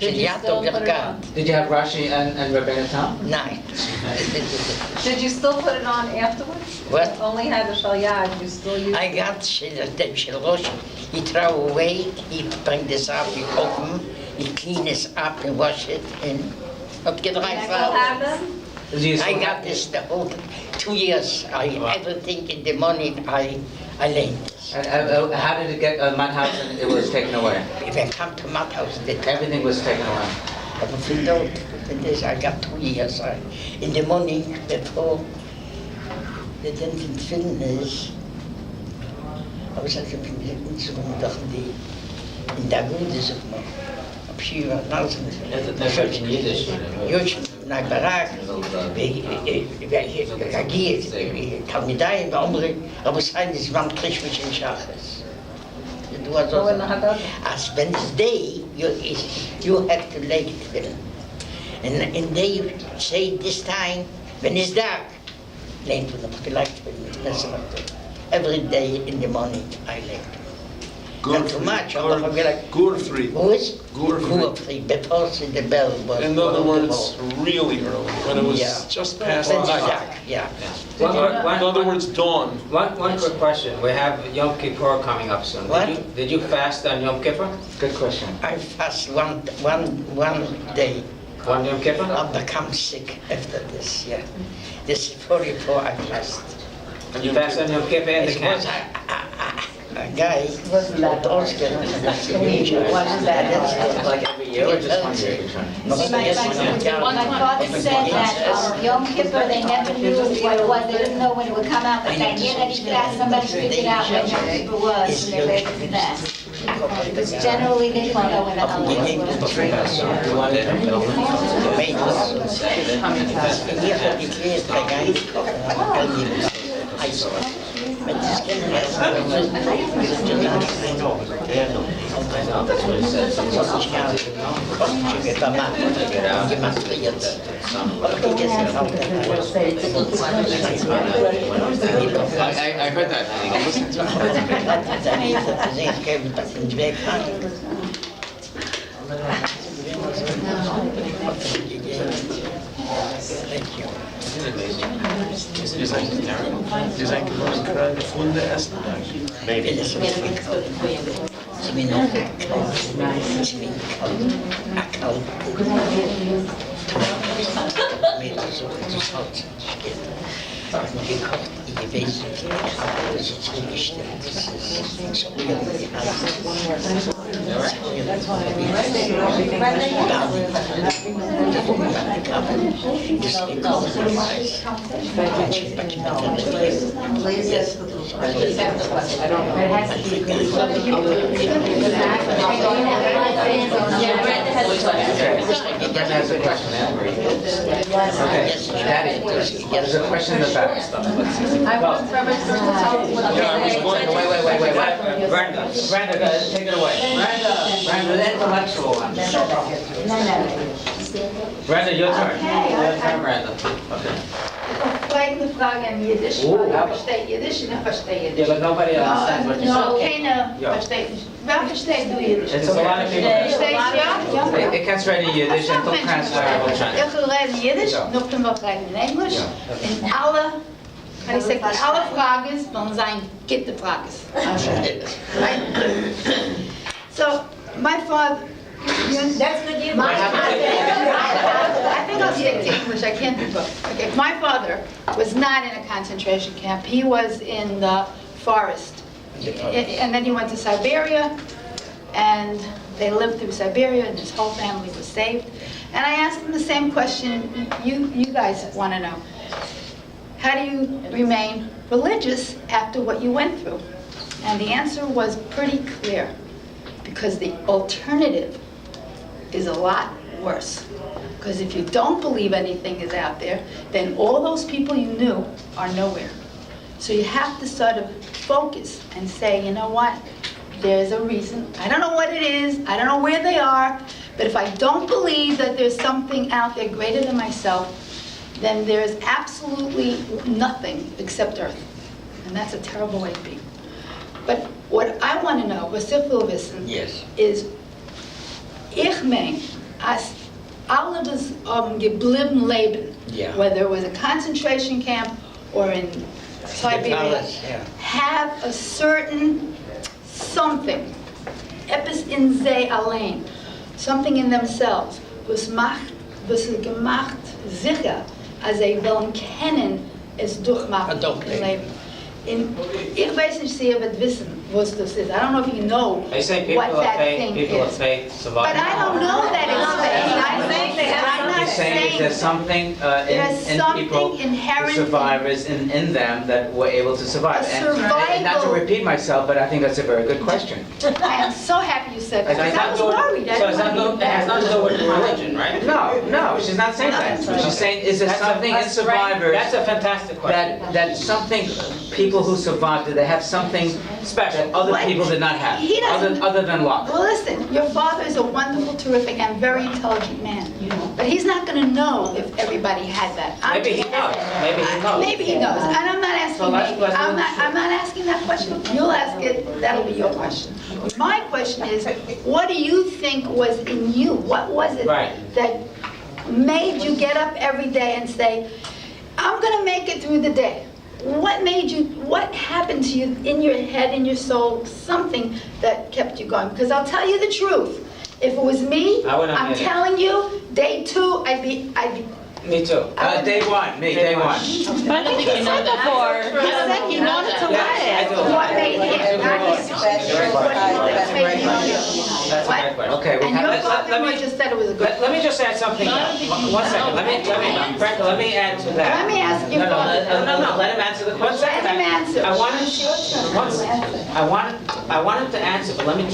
Did you still put it on? Did you have Rashi and Rabbeinu Tam? Nein. Did you still put it on afterwards? What? You only had the shalyad, you still used I it? got the Rosh. He throw away, he bring this up, he open, he clean this up and wash it and up get You right still have them? I got this the whole 2 years. Everything in the morning I learned this. And how did it get my house and it was taken away? If I come to my house, Everything was taken away. but if you don't, this I got 2 years. In the morning before the dentist film is, I was at the in der Wunde, sag mal. Ob sie über Nasen. Das ist in Jiddisch. Jutsch, nach Barak, reagiert, Talmidai, andere, aber es ist, man kriegt mich in Schachs. Du hast So in also, the Haggadah? as when it's day, you have to lay it with. And they say this time, when it's dark, lay it with them, every day in the morning I lay it. Not too much, I'm like, Gur-free. who is? Gur-free. Gur-free, because the bell was. In other words, really early, when it was Yeah. just past When it's night. dark, yeah. In other words, dawn. One quick question. We have Yom Kippur coming up soon. What? Did you fast on Yom Kippur? Good question. I fast one day. On Yom Kippur? I become sick after this, yeah. This 44 I fast. You fast on Yom Kippur in the It camp? was a guy, Wasn't Oscar, Like every year or just 1 year? My father said that Yom Kippur, they never knew what it was, they didn't know when it would come out, but then somebody figured out when Yom Kippur was, and they were able to fast. Because generally, they didn't know when the holiday was. I heard that. Thank you. Die zijn gewoon gevonden essen. Maybe. Sie mir noch gekauft. Sie mir gekauft. Mit so das Haut gekocht, gewesen. Das ist zugestellt. Das ist so irgendwie alles. Brenda has a question. Okay, Daddy, there's a question in the back. I want Rabbi to tell us what Yeah, I was going Wait. Brenda, take it away. Brenda, the intellectual one. Brenda, your turn. Your turn, Brenda. Okay. Folgende Frage an Jiddisch, Oh. weil ich verstehe Jiddisch und ich verstehe Yeah, Jiddisch. but nobody understands what you're No, saying. keiner Ja. versteht nicht. Wer versteht du Jiddisch? It's a lot of people. Verstehst du ja? It gets ready Yiddish and don't transfer it Chinese. Ich rede Jiddisch, Ja. noch dann noch reden in Englisch. Ja. Und kann ich sagen, alle Fragen sollen sein, gute Fragen. Right? So, my father, That's good, you. My I think I'll stick to English, I can't do both. Okay, my father was not in a concentration camp, he was in the forest. And then he went to Siberia, and they lived through Siberia, and his whole family was saved. And I asked him the same question you guys want to know. How do you remain religious after what you went through? And the answer was pretty clear, because the alternative is a lot worse. Because if you don't believe anything is out there, then all those people you knew are nowhere. So you have to sort of focus and say, you know what, there's a reason. I don't know what it is, I don't know where they are, but if I don't believe that there's something out there greater than myself, then there's absolutely nothing except Earth. And that's a terrible way to be. But what I want to know, was Yes. is, ich mein, as alle das geblieben leben, Yeah. whether it was a concentration camp or in Siberia, palace, yeah. have a certain something, etwas in sie allein, something in themselves, was gemacht sicher, als sie wollen kennen, es durchmachen im Leben. Ich weiß nicht sehr, was wissen, was das ist. I don't know if you know They say what people of that faith, thing people of is. faith survive. But I don't know that it's faith. I'm not He's saying there's something There's in something people, inherent the survivors in them that were able to survive. A And not to survival- repeat myself, but I think that's a very good question. I am so happy you said that, So it's because I not was doing- worried. I So didn't it's not want to doing- it has nothing to do with religion, right? No, she's not saying that. She's saying, is there something in survivors That's a fantastic question. that something, people who survived, do they have something special other What? people did not have? He doesn't- Other than luck? Well, listen, your father is a wonderful, terrific, and very intelligent man. But he's not going to know if everybody had that. Maybe he knows, maybe he knows. Maybe he knows, and I'm not asking So let's- me. let's- I'm not asking that question. You'll ask it, that'll be your question. My question is, what do you think was in you? What was it Right. that made you get up every day and say, I'm going to make it through the day? What happened to you in your head, in your soul, something that kept you going? Because I'll tell you the truth. If it was me, I wouldn't I'm admit it. telling you, day two, I'd be Me too. Day one, day one. But I don't think you know before. He said he wanted to Yeah, I lie. do. what made him, not you. What made him you? That's a What? great question. Okay, we And your have, father just said it was a good. Let me just add something. One second. Frank, let me add to that. Let me ask your No, father. no. Let him answer the question. Let him answer. I wanted, It's your turn. once- I wanted to answer, but let me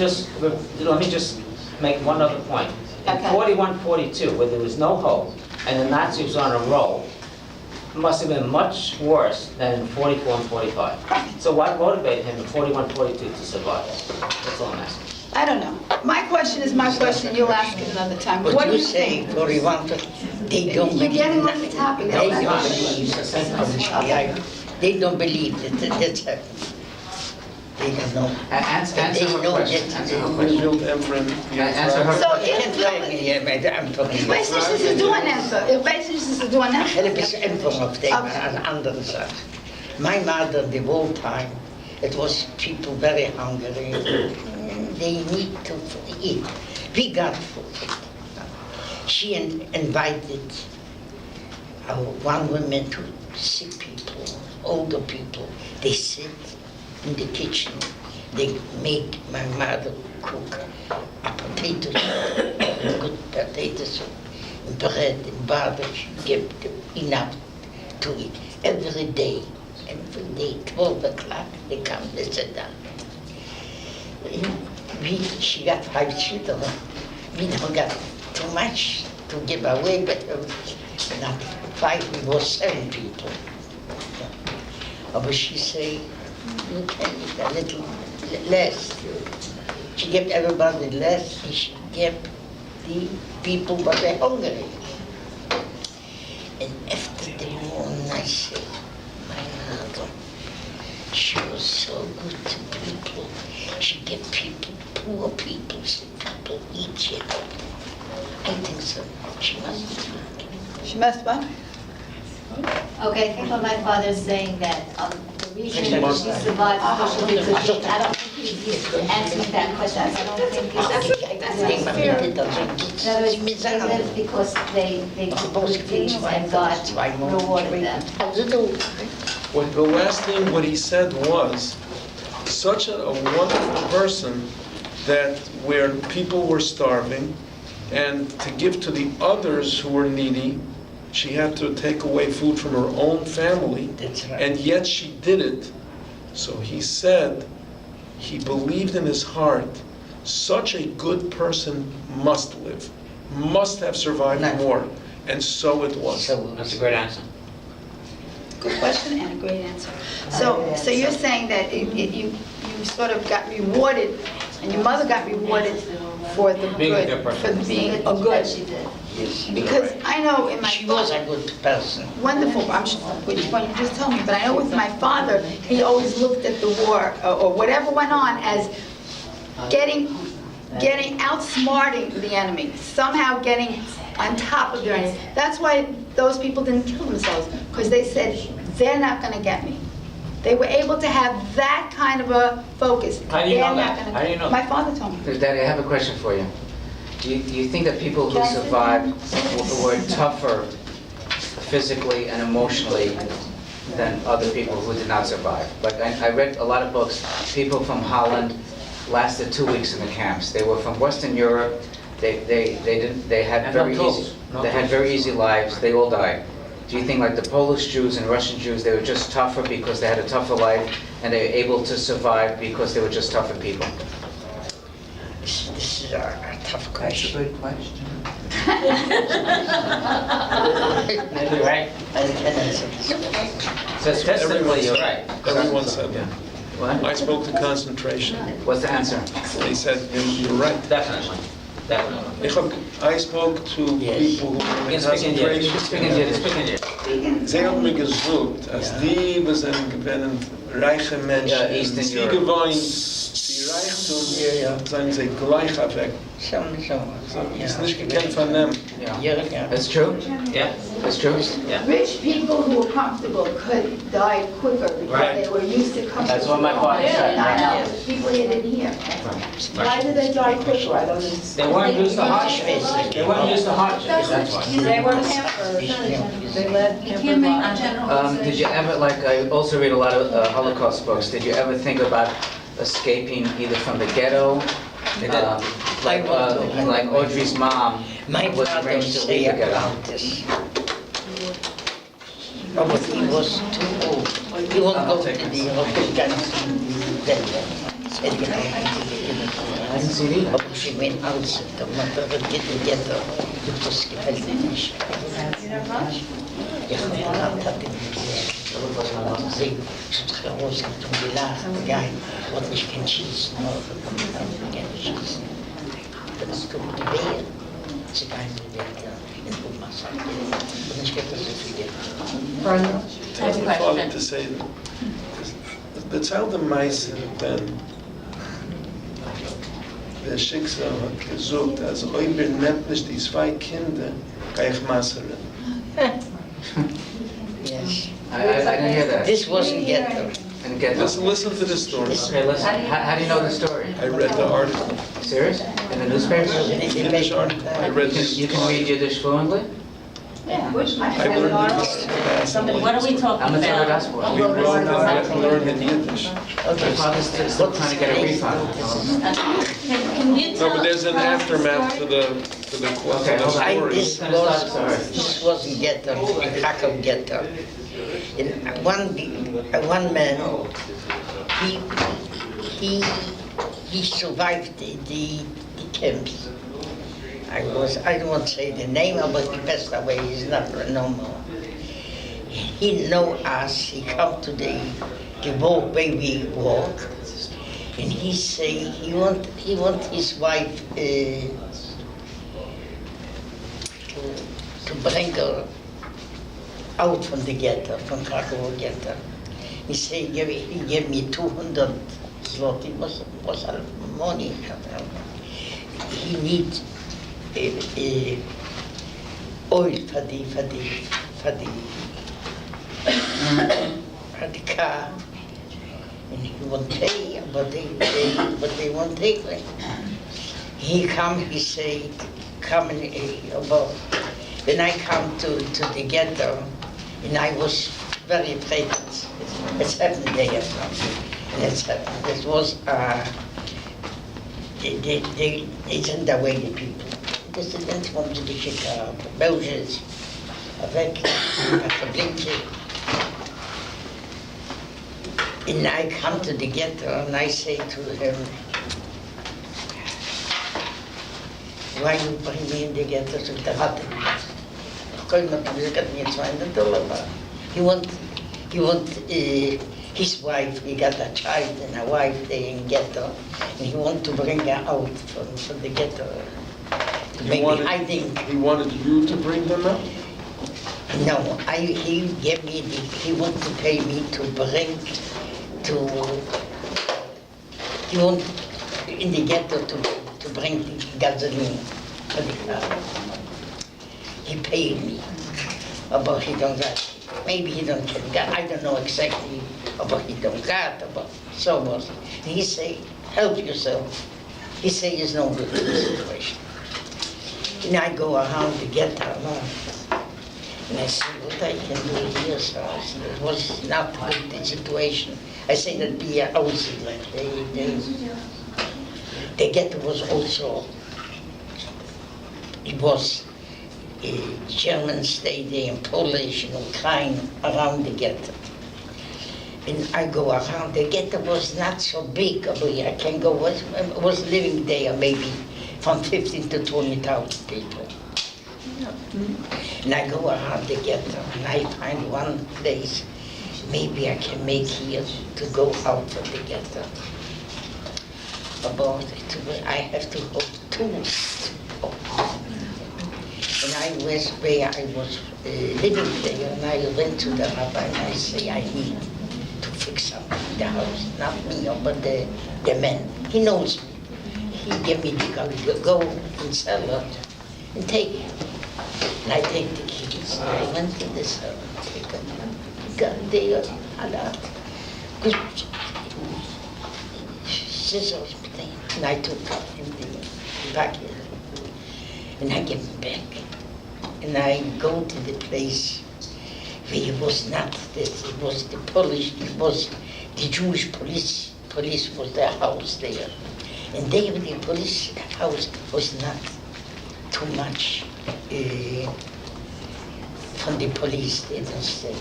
just make one other point. In Okay. 41, 42, where there was no hope, and the Nazis were on a roll, it must have been much worse than in 44 and 45. So what motivated him in 41, 42 to survive? That's all I'm asking. I don't know. My question is my question, you'll ask it another time. What What do you you say, think? 41, they don't You're believe getting off the nothing. topic. They That's don't fine. believe. They don't believe that that's happened. They don't know. answer They her know question. that- Answer her question. Answer her So You can't try if, me here, but I'm talking ich weiß nicht, was sie tun, Enzo. Ich weiß nicht, was sie tun, Enzo. Een beetje invulling op thema and andere zaken. My mother, the whole time, it was people very hungry. They need to eat. We got food. She invited one woman to sick people, older people. They sit in the kitchen. They make my mother cook a potato soup, good potato soup, bread and butter. She give them enough to eat every day. Every day, 12 o'clock, they come, they sit down. She got 5 children. We don't got too much to give away, but not 5, we were 7 people. But she say, you can eat a little less. She gave everybody less, and she gave the people what they're hungry. And after the war, I say, my mother, she was so good to people. She gave people, poor people, sick people, eat, you know. I think so. She must be. She must what? Okay, I think what my father's saying that the reason she survived especially because I don't think he's answering that question. I don't think Nee, maar met dit dan zo'n in other words, iets they lived because they did things and God rewarded them. Als het ook. What the last thing what he said was, such a wonderful person that where people were starving, and to give to the others who were needy, she had to take away food from her own family, That's right. and yet she did it. So he said, he believed in his heart, such a good person must live, must have survived the war, and so it was. So, That's a great answer. Good question and a great answer. So you're saying that you sort of got rewarded, and your mother got rewarded for the Being a good, good person. for being a That good. she did. yes, Because I know in my she was father, a good person. wonderful, I'm sure, which one you just told me, but I know with my father, he always looked at the war or whatever went on as getting getting, outsmarting the enemy, somehow getting on top of their enemy. That's why those people didn't kill themselves, because they said, they're not gonna get me. They were able to have that kind of a focus. How do you know They're not that? gonna How do you know My that? father told me. Daddy, I have a question for you. Do you think that people who survived were tougher physically and emotionally than other people who did not survive? Like, I read a lot of books, people from Holland lasted 2 weeks in the camps. They were from Western Europe, they had And very no easy, tools. No they had tools. very easy lives, they all died. Do you think like the Polish Jews and Russian Jews, they were just tougher because they had a tougher life and they were able to survive because they were just tougher people? This is a tough question. good question. Maybe right. I can answer this question. So statistically, you're right. Everyone said that. What? I spoke to concentration. What's the answer? They said, you're right. Definitely, definitely. I spoke to Yes. people who were You in can speak in Yiddish. concentration. Speak in Yiddish. Speak in Yiddish. Sie haben mir gesucht, als die, wir sind gewinnen, reiche Menschen, Ja, Eastern sie Europe. gewohnt, die Reichtum, seien sie gleich weg. So. Ist nicht gekannt von dem. Yeah. Yeah. That's true? Yeah, That's true? yeah. Rich people who were comfortable could die quicker because Right. they were used to comfortable. That's what my father said. I know, people here didn't hear. Why did they die quicker? I don't understand. They weren't used to hardship. They weren't used to hardship, that's why. They were pampered. They led pampered lives. Did you ever, like, I also read a lot of Holocaust books, did you ever think about escaping either from the ghetto? Like Audrey's mom My was father arranged to say leave the ghetto. about this. Oh, but he was too old. He won't go to the Holocaust. I didn't see it either. Aber sie went out, the mother didn't get her. Das gefällt mir nicht. Ich habe gelernt, hat ihn sie ist rausgekommen und gelacht. Ja, und ich kann schießen, aber ich kann nicht schießen. Das tut mir weh. Sie kann mir weh, in Ummaß. Und ich werde das so viel Tell my father to say that. The child of mice then der Schicksal hat gesucht, als ob nehmt nicht die 2 Kinder, kann ich masseren. Yes. I didn't hear that. This wasn't ghetto. I didn't get that. Listen to the story. Okay, listen, how do you know the story? I read the article, Serious? In the newspaper? Yiddish article. I read this. You can read Yiddish fluently? I learned this. What are we talking I'm gonna tell you about? that's what. We learned in Yiddish. My father's still trying to get a refund. Can you No, but tell? there's an aftermath to the Okay, hold on. story. This wasn't ghetto, Krakow ghetto. In one man, he survived the camps. I don't want to say the name, but he passed away. He's not no more. He know us. He come to the walk where we walk, and he say he want his wife to bring her out from the ghetto, from Krakow ghetto. He say he gave me 200 zloty. Was a lot of money. He need oil for the car, and he won't pay, but they won't take it. He come, he say, come and about. When I come to the ghetto, and I was very afraid. It's happened there something. And it's happened. It was they send away the people. Dissidenten from the Chicago, Belgians, avec, verblinkje. And I come to the ghetto and I say to him, why you bring me in the ghetto? So the hot. He want his wife, he got a child and a wife there in ghetto, and he want to bring her out from the ghetto. He wanted you to bring them out? No, he gave me he want to pay me to bring he want in the ghetto to bring the gasoline for the car. He paid me, but he don't got, maybe he don't get, I don't know exactly, but he don't got, but so was. He say, help yourself. He say, it's no good in the situation. And I go around to get her along. And I said, what I can do here, so it was not a good situation. I say that be a house, the ghetto was also, it was a German state there and Polish and Ukraine around the ghetto. And I go around, the ghetto was not so big, but I can go, was living there maybe from 15 to 20,000 people. And I go around the ghetto and I find one place, maybe I can make here to go out of the ghetto. About it, I have to go tools. And I was where I was living there, and I went to the rabbi and I say, I need to fix up the house, not me, but the man. He knows me. He gave me the go and sell it and take it. And I take the keys. I went to the seller, got there, good scissors, and I took out in the packet. And I give him back. And I go to the place where it was not this, it was the Polish, it was the Jewish police was their house there. And there the police house was not too much from the police, they don't say.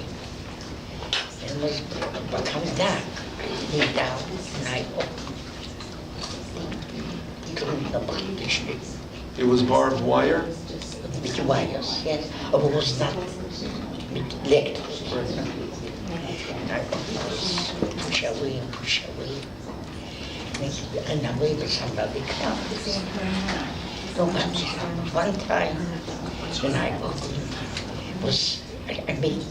It was become dark. I lay down and I opened. It was barbed wire? With wires, yes. Or it was not with electric. And I push away and push away. And away with somebody comes. Nobody. One time, when I was, I made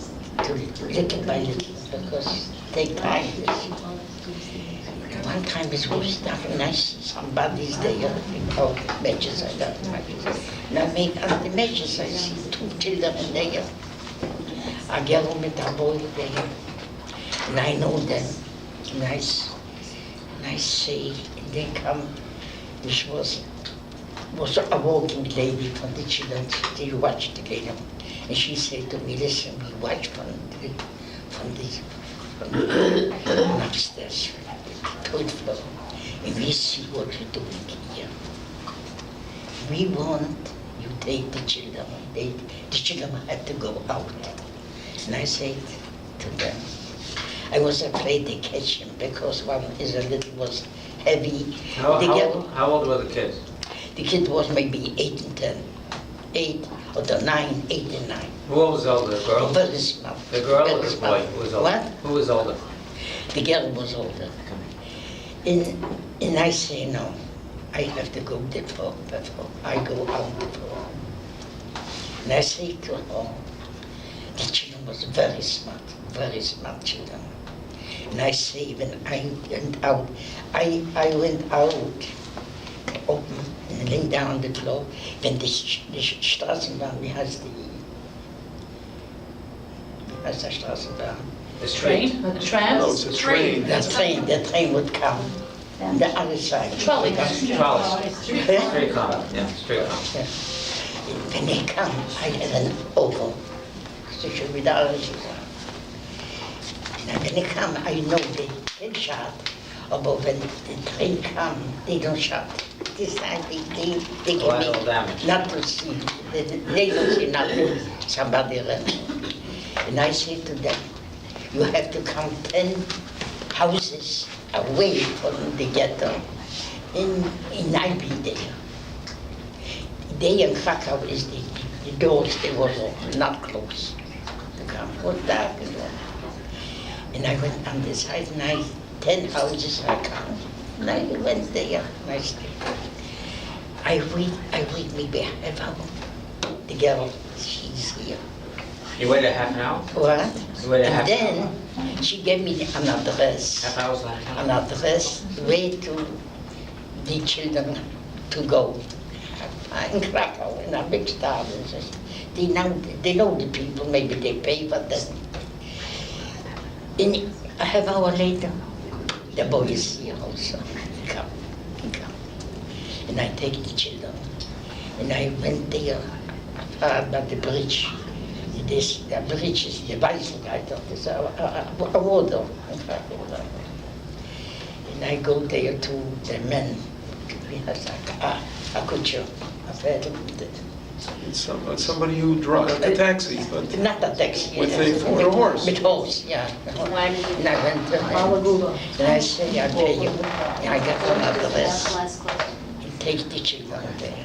to little by little, because take time. One time it was nothing nice, somebody's there, oh, matches, I got matches. And I make on the matches, I see 2 children there. A girl with a boy there. And I know them. And I say, and they come, which was a walking lady from the children, they watched together. And she said to me, listen, we watch from upstairs. 3rd floor, and we see what you're doing here. We want you take the children. The children have to go out. And I said to them, I was afraid they catch him because one is was heavy. How old were the kids? The kid was maybe 8 and 10. 8 or the 9, 8 and 9. Who was older, the girl? Very smart. The girl Very or the smart. boy? Who was older? What? Who was older? The girl was older. And I say, no, I have to go before I go out before. And I say to her, the children was very smart children. And I say, when I went out, I went out, open, and lay down on the floor, when the Straßenbahn, wie heißt der Straßenbahn? The street? The tram? No, it's a train. The train would come, on the other side. Trolley. Trolleys. Straight car, yeah, straight car. Yeah. When they come, I had an oven. So should be the other side. And when they come, I know they can shot. But when the train come, they don't shot. This time they can Collateral damage. not to see. They don't see nothing. Somebody ran. And I say to them, you have to come 10 houses away from the ghetto, and I be there. They in Krakow is the doors, they were not closed. The car was dark and I went on the side and 10 houses I come. And I went there and I stayed. I wait maybe half hour. The girl, she's here. You waited half an hour? What? You waited And half an hour? then she gave me an address. Half hour's left. An address where to the children to go. In Krakow, in a big town. They know the people, maybe they pay for them. And a half hour later, the boy is here also. He come. And I take the children. And I went there, by the bridge. The bridge is the bicycle, I thought it's a water. And I go there to the men. He has a kutscher, a fellow. Somebody who drives a taxi, but Not a taxi. with a horse. With horse, yeah. And I went to him, and I say, I pay you. And I got an address. He takes the children there.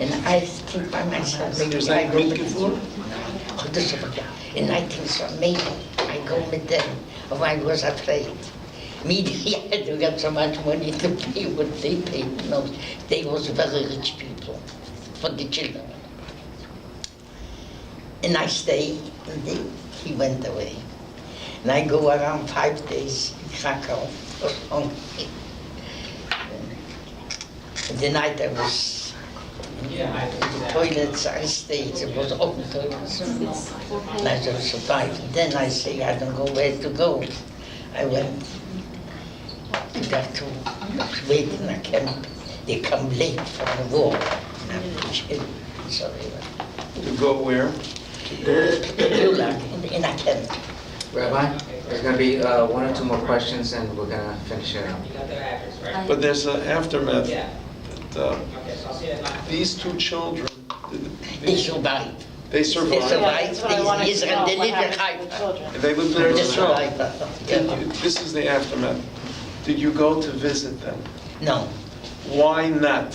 And I think by myself, maybe Is I that go good with before? And I think so, maybe I go with them, or I was afraid. Maybe I had to get so much money to pay what they paid. No, they was very rich people for the children. And I stayed, and he went away. And I go around 5 days in Krakow, was hungry. And the night I was in the toilets, I stayed, it was open toilets. And I just survived. Then I say, I don't know where to go. I went to that to wait in a camp. They come late from the war. And I pushed in, sorry. To go where? In a camp. Rabbi, there's going to be one or two more questions, and we're going to finish it up. But there's an aftermath. These two children, They survived. they They survived. survived. That's what I wanted to Israel, know, they what live in happened to the Haifa. children. And they lived there They as well. survived. This is the aftermath. Did you go to visit them? No. Why not?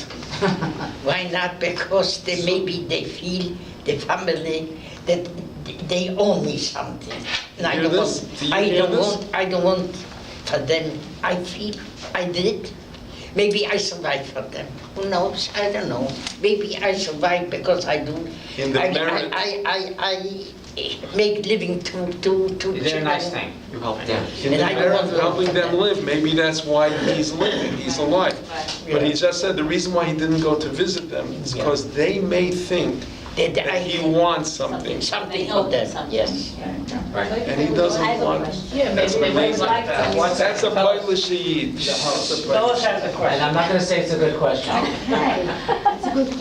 Why not? Because maybe they feel, the family, that they owe me something. And Do you hear this? Do you hear this? I don't want for them. I feel I did. Maybe I survived for them. Who knows? I don't know. Maybe I survived because I do. In the marriage. I make living to You did a children. nice thing. You helped them. In the And I don't matter want of to helping them live, maybe that's why he's living, he's alive. But he just said the reason why he didn't go to visit them is because they may think that he wants something, Something for them, yes. and he doesn't want it. That's a Polish Yid. Lois has a question. And I'm not going to say it's a good question. Okay.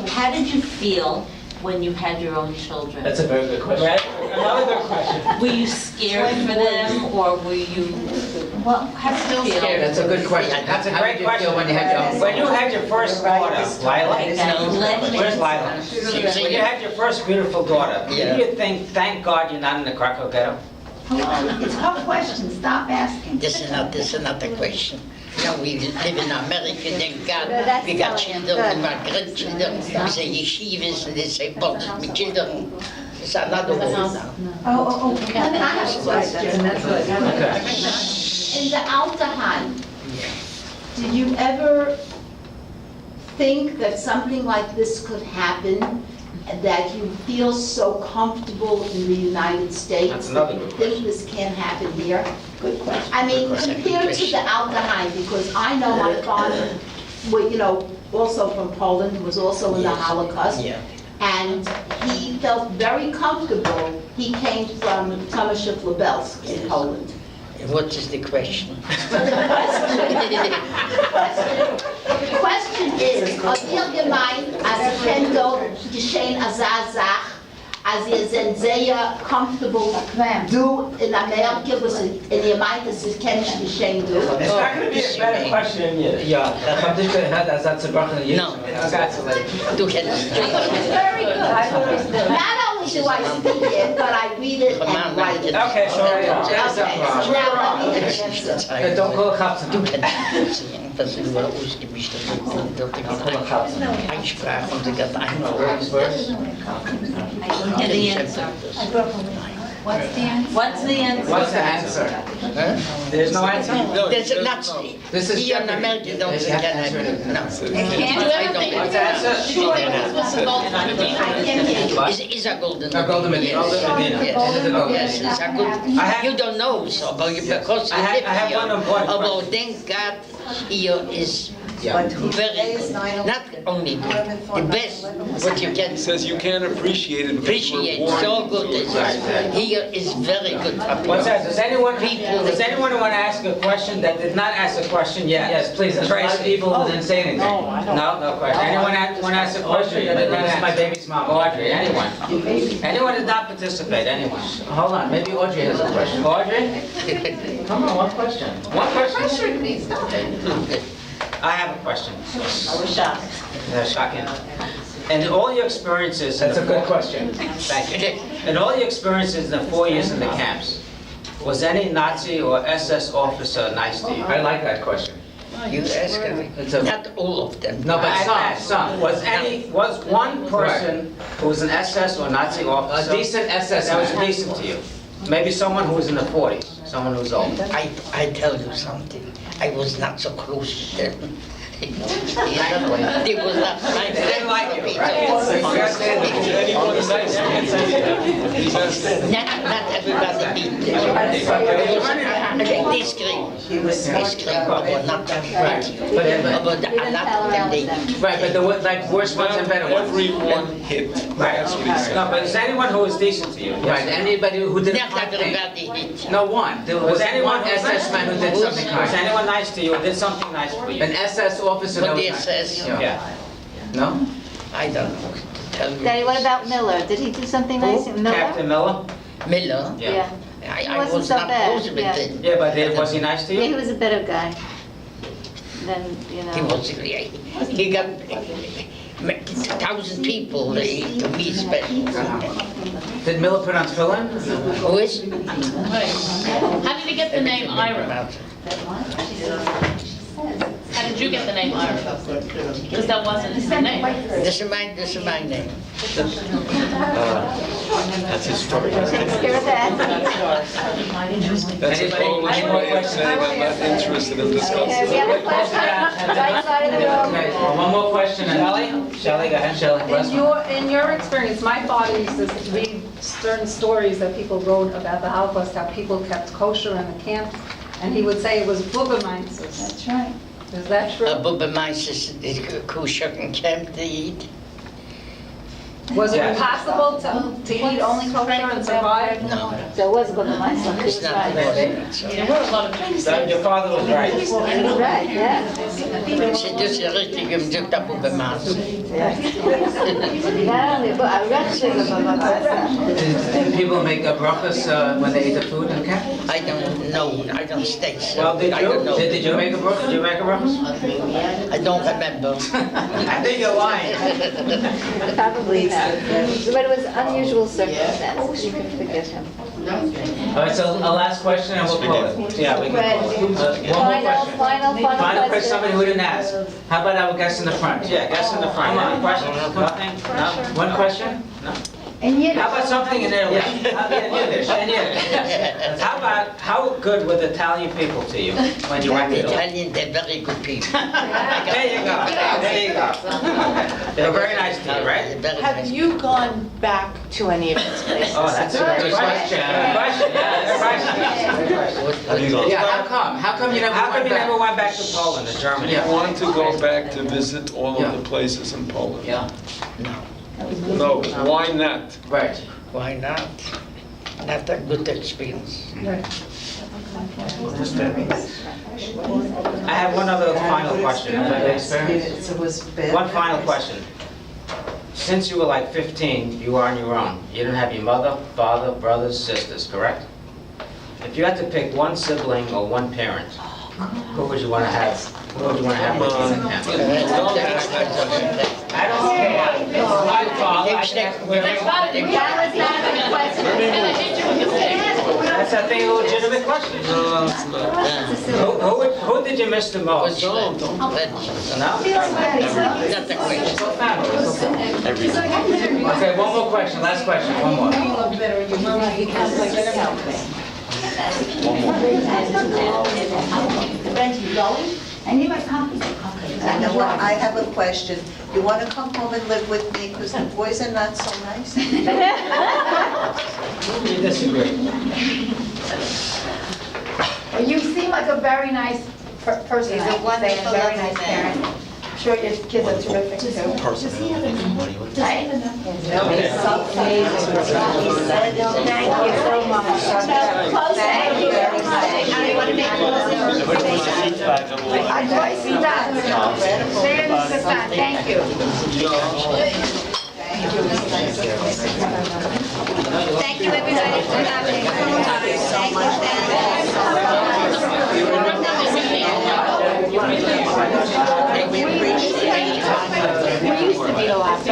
How did you feel when you had your own children? That's a very good question. Right? Another good question. Were you scared for them, or were you, well, how did you feel? That's a good question. That's a How great did you feel question. when you had your own? When you had your first daughter, Lila, where's Lila? See, When you had your first beautiful daughter, Yeah. did you think, thank God you're not in the Krakow ghetto? It's a tough question, stop asking. This is not a question. Now we live in America, thank God. That's We got fine. children, we got grandchildren, we say yeshivas, and they say books with children. It's another world now. Oh, let me ask you a question. Okay. In the Alterheim, did you ever think that something like this could happen, that you feel so comfortable in the United States? That's another that you good think this can't happen here? Good question. I mean, Good question. compared to the Alterheim, because I know my father, also from Poland, was also in the Yes. Holocaust. Yeah. And he felt very comfortable. He came from Tomaszów-Lubelsk in Poland. What is the question? So the question is, hat gemeint, als ihr kennt dort geschehen als Sach, als ihr sind sehr comfortable, du in Amerika, und ihr meint, es ist kein geschehen du. It's not going to be a better question in Yiddish. Ja, ich habe dich gehört, als er zerbrochen ist. No. Du kennst It's very good. Not only do I speak it, but I read it and write it. Okay, so Okay, so now let me Hey, don't call cops. Du kennst das ist nur ausgemischt. Einsprache und sie hat And the answer. What's the answer? What's the answer? What's the answer? there's no answer? No, There's there's not, no. This is here in Jeopardy. America don't You say have to that. answer it. No. What's the answer? It's a golden. A golden medal. Yes. It is a golden Yes, medal. it's a good. I have- You don't know so, but because you I live have here. one important Although question. thank God here is Yeah. But who Very days good. 9/11? Not only good, the best what you can He says you can't appreciate it because you were appreciate. born So good. into it. Here is very good. What's that? Does anyone People- want to ask a question that did not ask a question yet? Yes, please, there's a lot of Tracy. people who didn't say anything. No question. Anyone want to ask a question? Audrey, this is my baby's mom. Audrey, anyone? Anyone did not participate, anyone? Hold on, maybe Audrey has a question. Audrey? Come on, one question. One question? Pressure me, stop it. I have a question. I was shocked. They're shocking. And all your experiences... in That's a the good four- question. Thank you. And all your experiences in the 4 years in the camps, was any Nazi or SS officer nice to you? I like that question. You ask me. It's a- Not all of them. No, but some. Was one person who was an SS or Nazi A officer decent SS that was man. decent to you? Maybe someone who was in the 40s, someone who was old. I tell you something. I was not so close to them. They was not nice. They didn't like you, right? Anyone is nice. He's asking. Not everybody did. They scream. They scream, but not everybody. But a lot of them they did. Right, but the like worst ones and better ones. Everyone hit. Right. That's what he said. No, but is anyone who was decent to you? Right, anybody who didn't Not harm everybody hit. No, one. There was anyone SS man who did something Was kind. anyone nice to you or did something nice for you? An SS officer that But was they nice. says, Yeah. No? I don't know to tell you. Daddy, what about Miller? Did he do something nice? Miller? Captain Miller? Miller, Yeah. I He wasn't was so not bad, close with yeah. him. Yeah, but was he nice to Yeah, he you? was a better guy than, you know. He was, he got 1,000 people to me special. Did Miller put on tefillin? Who is? How did you get the name Irom? How did you get the name Irom? Because that wasn't his name. This is my name. That's his story. Hear that? That's a Polish way of saying I'm not interested in discussing. Okay, we have a question, right side of the room. Okay, one more question. Shelley, go ahead. Shelley, In your experience, my father used to read certain stories that people wrote about the Holocaust, how people kept kosher in the camp, and he would say it was Bubemeinses. That's right. Is that true? But my sister is kosher and camp to eat. Was it Yes. possible to eat only kosher and survive? No, There was Bubemeinses. it's not There were a lot of things. Your father was right. Right, yeah. Ze dus richtig im Zugtapu bemaßt. Not only, but I read Bubemeinses. did people make brachas when they ate the food in camp? I don't know, I don't stay so. Well, did I don't know. Did you make a bracha? Did you make a reference? I don't remember. I think you're lying. Probably not. But it was unusual circumstances. You can forgive him. All right, so a last question and we'll call it. Yeah, we can call it. One more question. Final question, somebody who didn't ask. How about our guest in the front? Yeah, guess in the front. Come on. Question? Nothing? No? One question? No? And yet, How about something in Italy? In Yiddish. How good were the Italian people to you when you went to The Italy? Italian, they're very good people. There you go. There you go. They're very nice to you, right? They're very Have nice. you gone back to any of these places? Oh, that's a good question. Good question. Yeah, good question. Yeah, how come? How come you never How come went you back? never went back to Poland or Germany? Yeah. I want to go back to visit all Yeah. of the places in Poland. Yeah, No, why not? right. Why not? Not a good experience. I have one other final question. Experience. It was bad. One final question. Since you were like 15, you were on your own. You didn't have your mother, father, brothers, sisters, correct? If you had to pick one sibling or one parent, who would you want to have? Who would you want to have with you in the family? Don't ask that question. I don't care. It's my father. I can ask whoever you want. that was not a question. That's I think a legitimate question. No, it's not. Who did you miss the most? Don't. No? Not a question. Okay, one more question, last question, one more. I know what, I have a question. You want to come home and live with me because the boys are not so nice? You disagree. You seem like a very nice person. He's a wonderful, Very lovely nice man. parent. I'm sure your kids are terrific too. Right. Thank you so much. Thank you very much. I want to make Advice is done. Thank you. Thank you, everybody, for coming. We appreciate it. We used to meet a lot, but I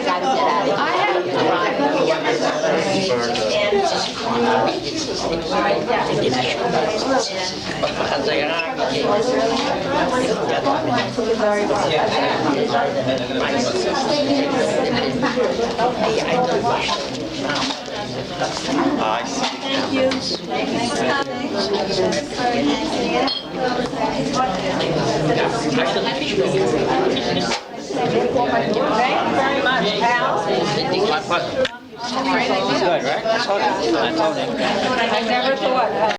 gotta get out Thank you. Thank you for coming. very much, Al. Good, right? I told him. I never thought.